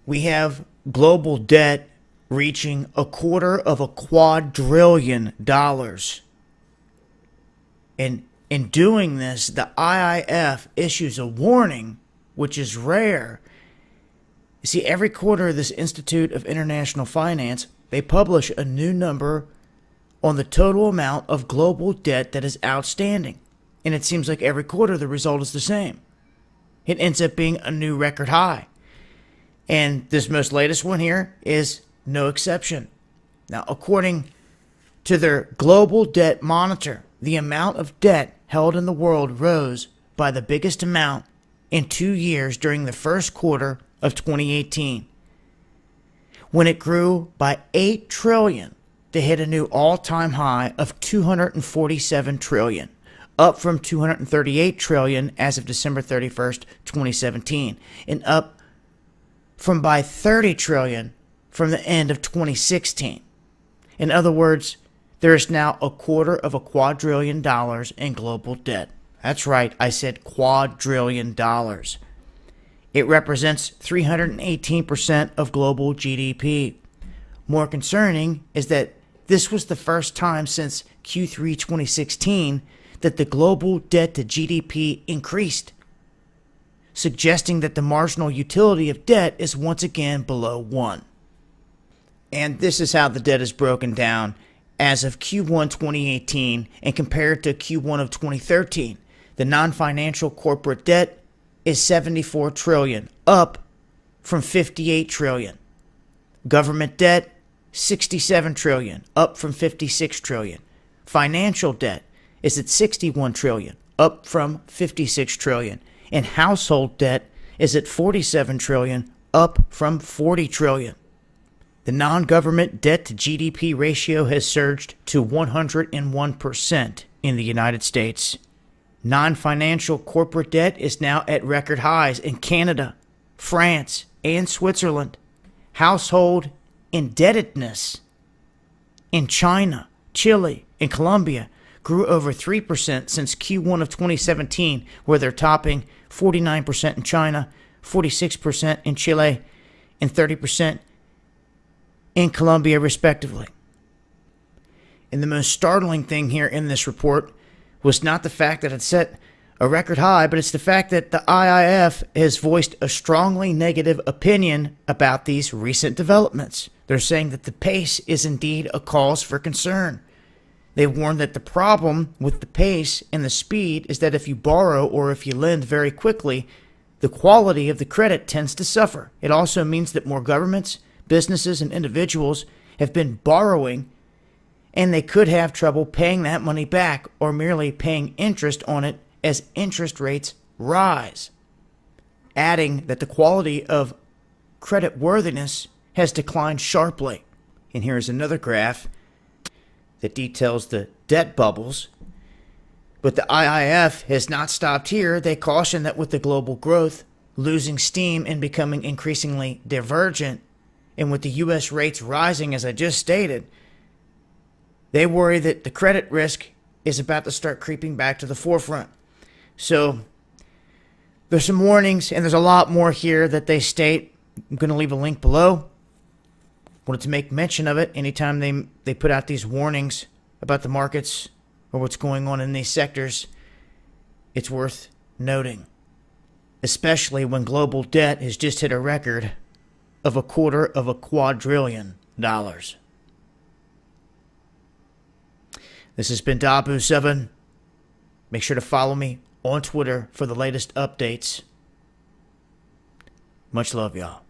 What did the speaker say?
We have global debt reaching $250 billion. And in doing this, the IIF issues a warning, which is rare. You see, every quarter, this Institute of International Finance, they publish a new number on the total amount of global debt that is outstanding. And it seems like every quarter the result is the same. It ends up being a new record high. And this most latest one here is no exception. Now, according to their global debt monitor, the amount of debt held in the world rose by the biggest amount in 2 years during the first quarter of 2018, when it grew by $8 trillion to hit a new all-time high of $247 trillion, up from $238 trillion as of December 31st, 2017, and up from by $30 trillion from the end of 2016. In other words, there is now $250 billion in global debt. That's right, I said quadrillion dollars. It represents 318% of global GDP. More concerning is that this was the first time since Q3 2016 that the global debt to GDP increased, suggesting that the marginal utility of debt is once again below 1. And this is how the debt is broken down as of Q1 2018 and compared to Q1 of 2013. The non-financial corporate debt is $74 trillion, up from $58 trillion. Government debt, $67 trillion, up from $56 trillion. Financial debt is at $61 trillion, up from $56 trillion. And household debt is at $47 trillion, up from $40 trillion. The non-government debt to GDP ratio has surged to 101% in the United States. Non-financial corporate debt is now at record highs in Canada, France, and Switzerland. Household indebtedness in China, Chile, and Colombia grew over 3% since Q1 of 2017, where they're topping 49% in China, 46% in Chile, and 30% in Colombia, respectively. And the most startling thing here in this report was not the fact that it set a record high, but it's the fact that the IIF has voiced a strongly negative opinion about these recent developments. They're saying that the pace is indeed a cause for concern. They warn that the problem with the pace and the speed is that if you borrow or if you lend very quickly, the quality of the credit tends to suffer. It also means that more governments, businesses, and individuals have been borrowing, and they could have trouble paying that money back or merely paying interest on it as interest rates rise. Adding that the quality of credit worthiness has declined sharply. And here's another graph that details the debt bubbles. But the IIF has not stopped here. They caution that with the global growth losing steam and becoming increasingly divergent, and with the U.S. rates rising, as I just stated, they worry that the credit risk is about to start creeping back to the forefront. So there's some warnings, and there's a lot more here that they state. I'm going to leave a link below. Wanted to make mention of it. Anytime they put out these warnings about the markets or what's going on in these sectors, it's worth noting, especially when global debt has just hit a record of $250 billion. This has been Dabu7. Make sure to follow me on Twitter for the latest updates. Much love, y'all.